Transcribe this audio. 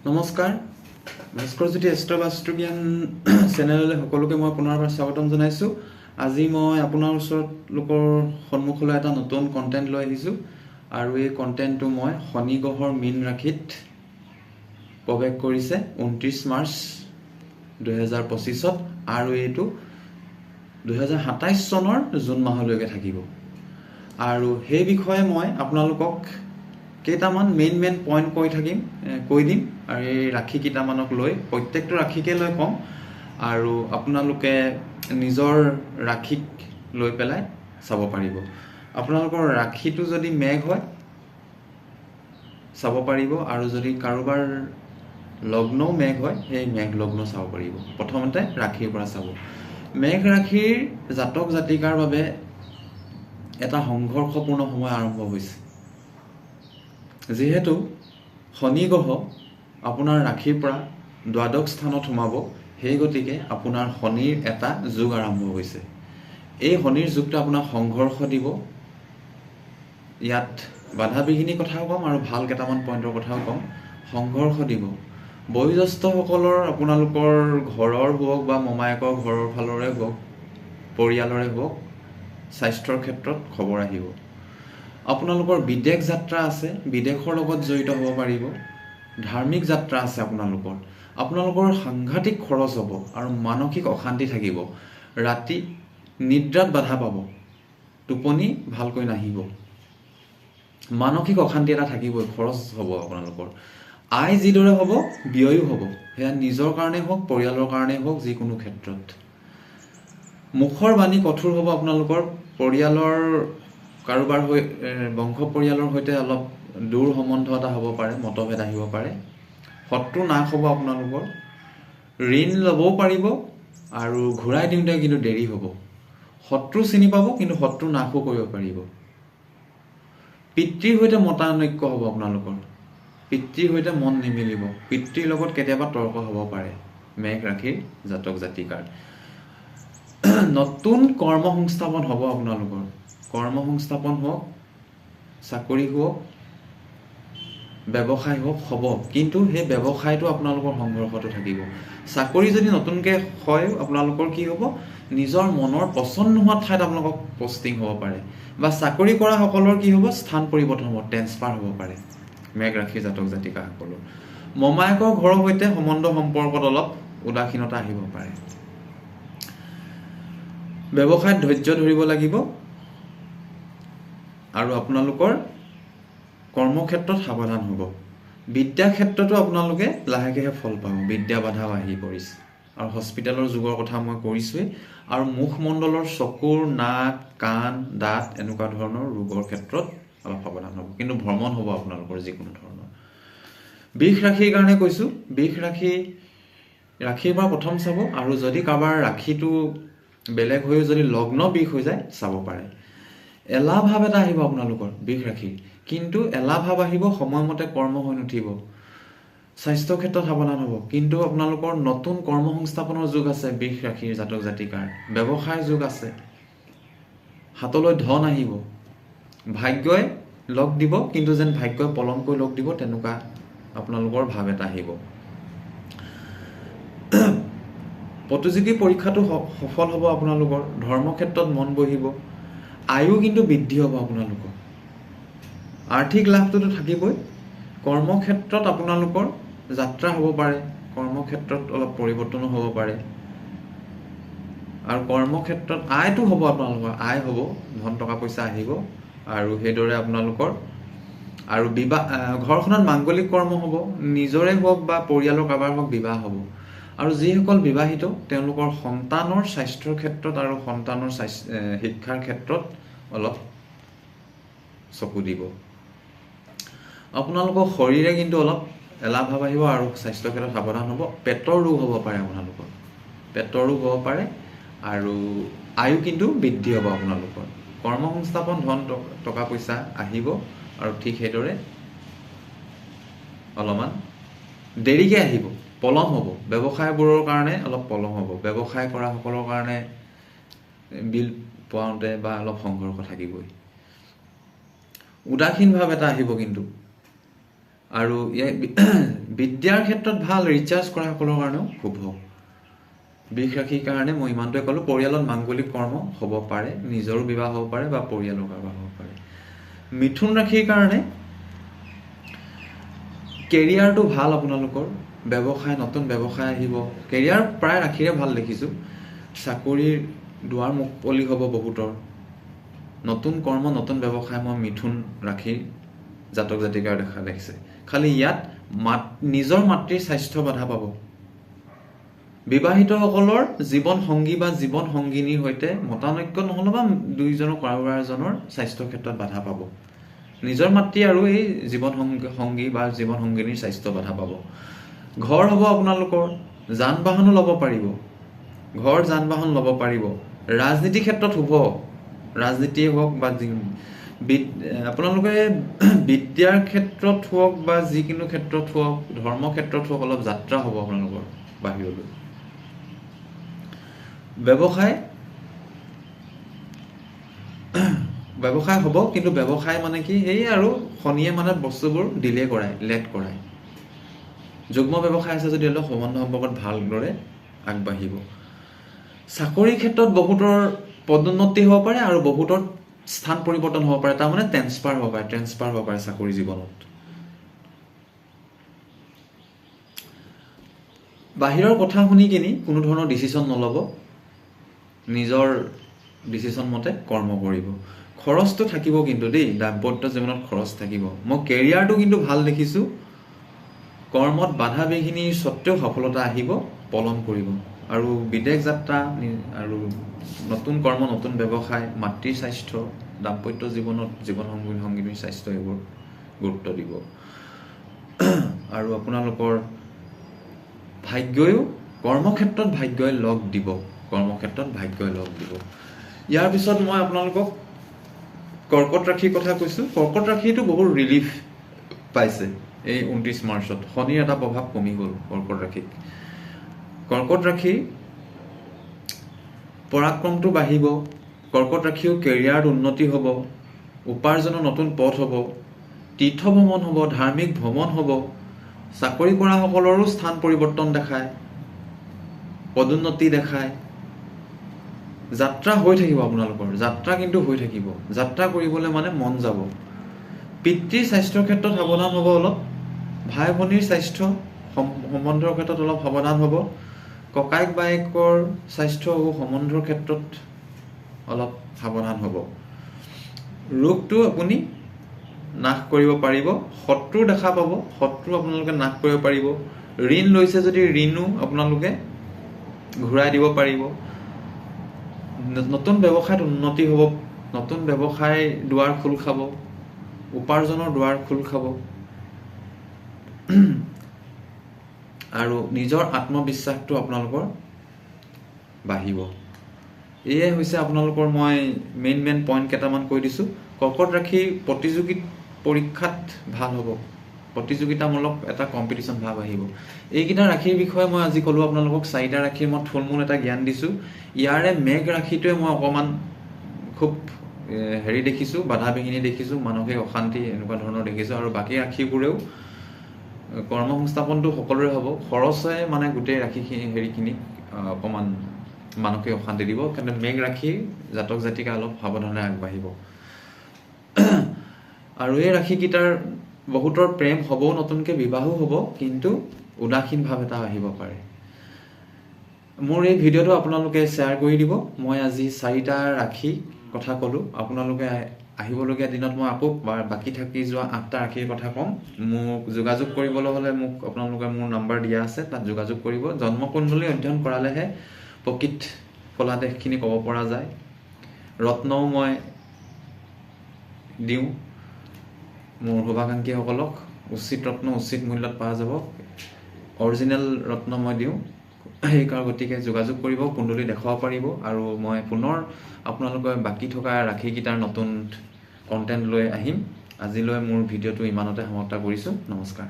নমস্কাৰ ভাস্কৰজ্যোতি এষ্ট্ৰবাস্তু জ্ঞান চেনেললৈ সকলোকে মই পুনৰবাৰ স্বাগতম জনাইছোঁ। আজি মই আপোনাৰ লোকৰ সন্মুখলৈ এটা নতুন কণ্টেণ্ট লৈ আহিছোঁ আৰু এই কণ্টেণ্টটো মই শনি গ্ৰহৰ মীন ৰাশিত প্ৰৱেশ কৰিছে 29 মাৰ্চ 2025 আৰু এইটো 2027 চনৰ জুন মাহলৈকে থাকিব। আৰু সেই বিষয়ে মই আপোনালোকক কেইটামান মেইন পইণ্ট কৈ দিম আৰু এই ৰাশি কেইটামানক লৈ প্ৰত্যেকটো ৰাশিকে লৈ ক'ম আৰু আপোনালোকে নিজৰ ৰাশিক লৈ পেলাই চাব পাৰিব। আপোনালোকৰ ৰাশিটো যদি মেঘ হয় চাব পাৰিব আৰু যদি কাৰোবাৰ লগ্নও মেঘ হয় সেই মেঘ লগ্ন চাব পাৰিব। প্ৰথমতে ৰাশিৰ পৰা চাব। মেঘ ৰাশিৰ জাতক জাতিকাৰ বাবে এটা সংঘৰ্ষপূৰ্ণ সময় আৰম্ভ হৈছে। যিহেতু শনি গ্ৰহ আপোনাৰ ৰাশিৰ পৰা দ্বাদশ স্থানত সোমাব, সেই গতিকে আপোনাৰ শনিৰ এটা যুগ আৰম্ভ হৈছে। এই শনিৰ যুগটো আপোনাক সংঘৰ্ষ দিব। ইয়াত বাধা বিঘিনিৰ কথাও ক'ম আৰু ভাল কেইটামান পইণ্টৰ কথাও ক'ম। সংঘৰ্ষ দিব। বয়োজ্যেষ্ঠসকলৰ আপোনালোকৰ ঘৰৰ হওক বা মমায়েকৰ ঘৰৰ ফালৰে হওক, পৰিয়ালৰে হওক, স্বাস্থ্যৰ ক্ষেত্ৰত খবৰ আহিব। আপোনালোকৰ বিদেশ যাত্ৰা আছে, বিদেশৰ লগত জড়িত হ'ব পাৰিব। ধাৰ্মিক যাত্ৰা আছে আপোনালোকৰ সাংঘাতিক খৰচ হ'ব আৰু মানসিক অশান্তি থাকিব। ৰাতি নিদ্ৰাত বাধা পাব, টোপনি ভালকৈ নাহিব, মানসিক অশান্তি এটা থাকিবই, খৰচ হ'ব আপোনালোকৰ। আয় যিদৰে হ'ব ব্যয়ো হ'ব, সেয়া নিজৰ কাৰণেই হওক পৰিয়ালৰ কাৰণেই হওক, যিকোনো ক্ষেত্ৰত। মুখৰ বাণী কঠোৰ হ'ব আপোনালোকৰ। পৰিয়ালৰ কাৰোবাৰ বংশ পৰিয়ালৰ সৈতে অলপ দূৰ সম্বন্ধ এটা হ'ব পাৰে, মতভেদ আহিব পাৰে। শত্ৰু নাশ হ'ব আপোনালোকৰ। ঋণ ল'বও পাৰিব আৰু ঘূৰাই দিওঁতে কিন্তু দেৰি হ'ব। শত্ৰু চিনি পাব কিন্তু শত্ৰু নাশো কৰিব পাৰিব। পিতৃৰ সৈতে মতানৈক্য হ'ব আপোনালোকৰ। পিতৃৰ সৈতে মন নিমিলিব। পিতৃৰ লগত কেতিয়াবা তৰ্ক হ'ব পাৰে মেঘ ৰাশিৰ জাতক জাতিকাৰ। নতুন কৰ্ম সংস্থাপন হ'ব আপোনালোকৰ। কৰ্ম সংস্থাপন হওক, চাকৰি হওক, ব্যৱসায় হওক হ'ব, কিন্তু সেই ব্যৱসায়টো আপোনালোকৰ সংঘৰ্ষটো থাকিব। চাকৰি যদি নতুনকৈ হয় আপোনালোকৰ কি হ'ব, নিজৰ মনৰ পচন্দ নোহোৱা ঠাইত আপোনালোকক পষ্টিং হ'ব পাৰে বা চাকৰি কৰা সকলৰ কি হ'ব, স্থান পৰিৱৰ্তন হ'ব, ট্ৰেন্সফাৰ হ'ব পাৰে মেঘ ৰাশিৰ জাতক জাতিকাসকলৰ। মমায়েকৰ ঘৰৰ সৈতে সম্বন্ধ সম্পৰ্কত অলপ উদাসীনতা আহিব পাৰে। ব্যৱসায়ত ধৈৰ্য ধৰিব লাগিব আৰু আপোনালোকৰ কৰ্মক্ষেত্ৰত সাৱধান হ'ব। বিদ্যা ক্ষেত্ৰতো আপোনালোকে লাহেকৈহে ফল পাব। বিদ্যা বাধাও আহি পৰিছে আৰু হস্পিটেলৰ যুগৰ কথা মই কৰিছোৱেই। আৰু মুখমণ্ডলৰ চকুৰ, নাক, কাণ, দাঁত এনেকুৱা ধৰণৰ ৰোগৰ ক্ষেত্ৰত অলপ সাৱধান হ'ব, কিন্তু ভ্ৰমণ হ'ব আপোনালোকৰ যিকোনো ধৰণৰ। বৃষ ৰাশিৰ কাৰণে কৈছোঁ। বৃষ ৰাশিৰ পৰা প্ৰথম চাব আৰু যদি কাৰোবাৰ ৰাশিটো বেলেগ হৈও যদি লগ্ন বৃষ হৈ যায় চাব পাৰে। এলাহ ভাৱ এটা আহিব আপোনালোকৰ বৃষ ৰাশিৰ, কিন্তু এলাহ ভাৱ আহিব, সময়মতে কৰ্ম হৈ নুঠিব। স্বাস্থ্য ক্ষেত্ৰত সাৱধান হ'ব, কিন্তু আপোনালোকৰ নতুন কৰ্ম সংস্থাপনৰ যুগ আছে বৃষ ৰাশিৰ জাতক জাতিকাৰ। ব্যৱসায়ৰ যুগ আছে, হাতলৈ ধন আহিব, ভাগ্যই লগ দিব, কিন্তু যেন ভাগ্যই পলমকৈ লগ দিব তেনেকুৱা আপোনালোকৰ ভাৱ এটা আহিব। প্ৰতিযোগী পৰীক্ষাটো সফল হ'ব আপোনালোকৰ। ধৰ্মক্ষেত্ৰত মন বহিব। আয়ু কিন্তু বৃদ্ধি হ'ব আপোনালোকৰ। আৰ্থিক লাভটোতো থাকিবই। কৰ্মক্ষেত্ৰত আপোনালোকৰ যাত্ৰা হ'ব পাৰে, কৰ্মক্ষেত্ৰত অলপ পৰিৱৰ্তনো হ'ব পাৰে আৰু কৰ্মক্ষেত্ৰত আয়টো হ'ব আপোনালোকৰ। আয় হ'ব, ধন টকা পইচা আহিব আৰু সেইদৰে আপোনালোকৰ আৰু ঘৰখনত মাংগলিক কৰ্ম হ'ব, নিজৰে হওক বা পৰিয়ালৰ কাৰোবাৰ হওক বিবাহ হ'ব। আৰু যিসকল বিবাহিত তেওঁলোকৰ সন্তানৰ স্বাস্থ্যৰ ক্ষেত্ৰত আৰু সন্তানৰ শিক্ষাৰ ক্ষেত্ৰত অলপ চকু দিব। আপোনালোকৰ শৰীৰে কিন্তু অলপ এলাহ ভাৱ আহিব আৰু স্বাস্থ্যৰ ক্ষেত্ৰত সাৱধান হ'ব। পেটৰ ৰোগ হ'ব পাৰে আপোনালোকৰ, পেটৰ ৰোগ হ'ব পাৰে আৰু আয়ু কিন্তু বৃদ্ধি হ'ব আপোনালোকৰ। কৰ্ম সংস্থাপন, ধন টকা পইচা আহিব আৰু ঠিক সেইদৰে অলপমান দেৰিকৈ আহিব, পলম হ'ব। ব্যৱসায়বোৰৰ কাৰণে অলপ পলম হ'ব। ব্যৱসায় কৰা সকলৰ কাৰণে বিল পাওঁতে বা অলপ সংঘৰ্ষ থাকিবই। উদাসীন ভাৱ এটা আহিব কিন্তু আৰু বিদ্যাৰ ক্ষেত্ৰত ভাল, ৰিচাৰ্জ কৰা সকলৰ কাৰণেও শুভ। বৃষ ৰাশিৰ কাৰণে মই ইমানটোৱে ক'লোঁ। পৰিয়ালত মাংগলিক কৰ্ম হ'ব পাৰে, নিজৰো বিবাহ হ'ব পাৰে বা পৰিয়ালৰ কাৰোবাৰ হ'ব পাৰে। মিথুন ৰাশিৰ কাৰণে কেৰিয়াৰটো ভাল আপোনালোকৰ, ব্যৱসায়, নতুন ব্যৱসায় আহিব। কেৰিয়াৰ প্ৰায় ৰাশিৰে ভাল দেখিছোঁ। চাকৰিৰ দুৱাৰ মুকলি হ'ব বহুতৰ। নতুন কৰ্ম, নতুন ব্যৱসায় মই মিথুন ৰাশিৰ জাতক জাতিকাৰ দেখা দেখিছে। খালি ইয়াত নিজৰ মাতৃৰ স্বাস্থ্য বাধা পাব। বিবাহিতসকলৰ জীৱন সংগী বা জীৱন সংগিনীৰ সৈতে মতানৈক্য নহ'লে বা দুইজনৰ কাৰোবাৰ এজনৰ স্বাস্থ্যৰ ক্ষেত্ৰত বাধা পাব। নিজৰ মাতৃ আৰু এই জীৱন সংগী বা জীৱন সংগিনীৰ স্বাস্থ্য বাধা পাব। ঘৰ হ'ব আপোনালোকৰ, যান বাহনো ল'ব পাৰিব। ঘৰ, যান বাহন ল'ব পাৰিব। ৰাজনীতি ক্ষেত্ৰত শুভ, ৰাজনীতিয়ে হওক বা আপোনালোকে বিদ্যাৰ ক্ষেত্ৰত হওক বা যিকোনো ক্ষেত্ৰত হওক, ধৰ্ম ক্ষেত্ৰত হওক, অলপ যাত্ৰা হ'ব আপোনালোকৰ বাহিৰলৈ। ব্যৱসায় হ'ব, কিন্তু ব্যৱসায় মানে কি, সেই আৰু শনিয়ে মানে বস্তুবোৰ ডিলে কৰায়, লেট কৰায়। যুগ্ম ব্যৱসায় আছে যদি অলপ সম্বন্ধ সম্পৰ্কত ভালদৰে আগবাঢ়িব। চাকৰিৰ ক্ষেত্ৰত বহুতৰ পদোন্নতি হ'ব পাৰে আৰু বহুতৰ স্থান পৰিৱৰ্তন হ'ব পাৰে, তাৰমানে ট্ৰেন্সফাৰ হ'ব পাৰে চাকৰি জীৱনত। বাহিৰৰ কথা শুনি কিনি কোনো ধৰণৰ ডিচিশ্যন নল'ব, নিজৰ ডিচিশ্যন মতে কৰ্ম কৰিব। খৰচটো থাকিব কিন্তু দেই, দাম্পত্য জীৱনত খৰচ থাকিব। মই কেৰিয়াৰটো কিন্তু ভাল দেখিছোঁ। কৰ্মত বাধা বিঘিনিৰ স্বত্বেও সফলতা আহিব, পলম কৰিব। আৰু বিদেশ যাত্ৰা আৰু নতুন কৰ্ম, নতুন ব্যৱসায়, মাতৃৰ স্বাস্থ্য, দাম্পত্য জীৱনত জীৱন সংগিনীৰ স্বাস্থ্য, এইবোৰ গুৰুত্ব দিব। আৰু আপোনালোকৰ ভাগ্যও, কৰ্মক্ষেত্ৰত ভাগ্যই লগ দিব। ইয়াৰ পিছত মই আপোনালোকক কৰ্কট ৰাশিৰ কথা কৈছোঁ। কৰ্কট ৰাশিটো বহুত ৰিলিফ পাইছে এই 29 মাৰ্চত। শনিৰ এটা প্ৰভাৱ কমি গ'ল কৰ্কট ৰাশিত। কৰ্কট ৰাশিৰ পৰাক্ৰমটো বাঢ়িব। কৰ্কট ৰাশিও কেৰিয়াৰত উন্নতি হ'ব, উপাৰ্জনৰ নতুন পথ হ'ব, তীৰ্থ ভ্ৰমণ হ'ব, ধাৰ্মিক ভ্ৰমণ হ'ব। চাকৰি কৰা সকলৰো স্থান পৰিৱৰ্তন দেখায়, পদোন্নতি দেখায়। যাত্ৰা হৈ থাকিব আপোনালোকৰ, যাত্ৰা কিন্তু হৈ থাকিব। যাত্ৰা কৰিবলৈ মানে মন যাব। পিতৃৰ স্বাস্থ্যৰ ক্ষেত্ৰত সাৱধান হ'ব অলপ। ভাই ভনীৰ স্বাস্থ্য সম্বন্ধৰ ক্ষেত্ৰত অলপ সাৱধান হ'ব। ককায়েক বায়েকৰ স্বাস্থ্য আৰু সম্বন্ধৰ ক্ষেত্ৰত অলপ সাৱধান হ'ব। ৰোগটো আপুনি নাশ কৰিব পাৰিব। শত্ৰু দেখা পাব, শত্ৰু আপোনালোকে নাশ কৰিব পাৰিব। ঋণ লৈছে যদি ঋণো আপোনালোকে ঘূৰাই দিব পাৰিব। নতুন ব্যৱসায়ত উন্নতি হ'ব, নতুন ব্যৱসায় দুৱাৰ খোল খাব, উপাৰ্জনৰ দুৱাৰ খোল খাব। আৰু নিজৰ আত্মবিশ্বাসটো আপোনালোকৰ বাঢ়িব। এয়াই হৈছে আপোনালোকৰ মই মেইন পইণ্ট কেইটামান কৈ দিছোঁ। কৰ্কট ৰাশিৰ পৰীক্ষাত ভাল হ'ব, প্ৰতিযোগিতামূলক এটা কম্পিটিশ্যন ভাৱ আহিব। এইকেইটা ৰাশিৰ বিষয়ে মই আজি ক'লোঁ আপোনালোকক। 4টা ৰাশিৰ মই থুলমূল এটা জ্ঞান দিছোঁ। ইয়াৰে মেঘ ৰাশিটোৱে মই অকণমান খুব দেখিছোঁ, বাধা বিঘিনি দেখিছোঁ, মানসিক অশান্তি এনেকুৱা ধৰণৰ দেখিছোঁ। আৰু বাকী ৰাশিবোৰেও কৰ্ম সংস্থাপনটো সকলোৰে হ'ব, খৰচে মানে গোটেই ৰাশিখিনিক অকণমান মানসিক অশান্তি দিব। কিন্তু মেঘ ৰাশিৰ জাতক জাতিকা অলপ সাৱধানে আগবাঢ়িব। আৰু এই ৰাশিকেইটাৰ বহুতৰ প্ৰেম হ'বও, নতুনকৈ বিবাহো হ'ব, কিন্তু উদাসীন ভাৱ এটা আহিব পাৰে। মোৰ এই ভিডিঅ'টো আপোনালোকে শ্বেয়াৰ কৰি দিব। মই আজি 4টা ৰাশি কথা ক'লোঁ। আপোনালোকে আহিবলগীয়া দিনত মই আকৌ বাকী থাকি যোৱা 8টা ৰাশিৰ কথা ক'ম। মোক যোগাযোগ কৰিবলৈ হ'লে আপোনালোকে মোৰ নাম্বাৰ দিয়া আছে, তাত যোগাযোগ কৰিব। জন্মকুণ্ডলী অধ্যয়ন কৰালেহে প্ৰকৃত ফলাদেশখিনি ক'ব পৰা যায়। ৰত্নও মই দিওঁ মোৰ শুভাকাংক্ষীসকলক। উচিত ৰত্ন উচিত মূল্যত পোৱা যাব। অৰিজিনেল ৰত্ন মই দিওঁ। গতিকে যোগাযোগ কৰিব, কুণ্ডলী দেখুৱাব পাৰিব। আৰু মই পুনৰ আপোনালোকে বাকী থকা ৰাশিকেইটাৰ নতুন কণ্টেণ্ট লৈ আহিম। আজিলৈ মোৰ ভিডিঅ'টো ইমানতে সমাপ্ত কৰিছোঁ। নমস্কাৰ।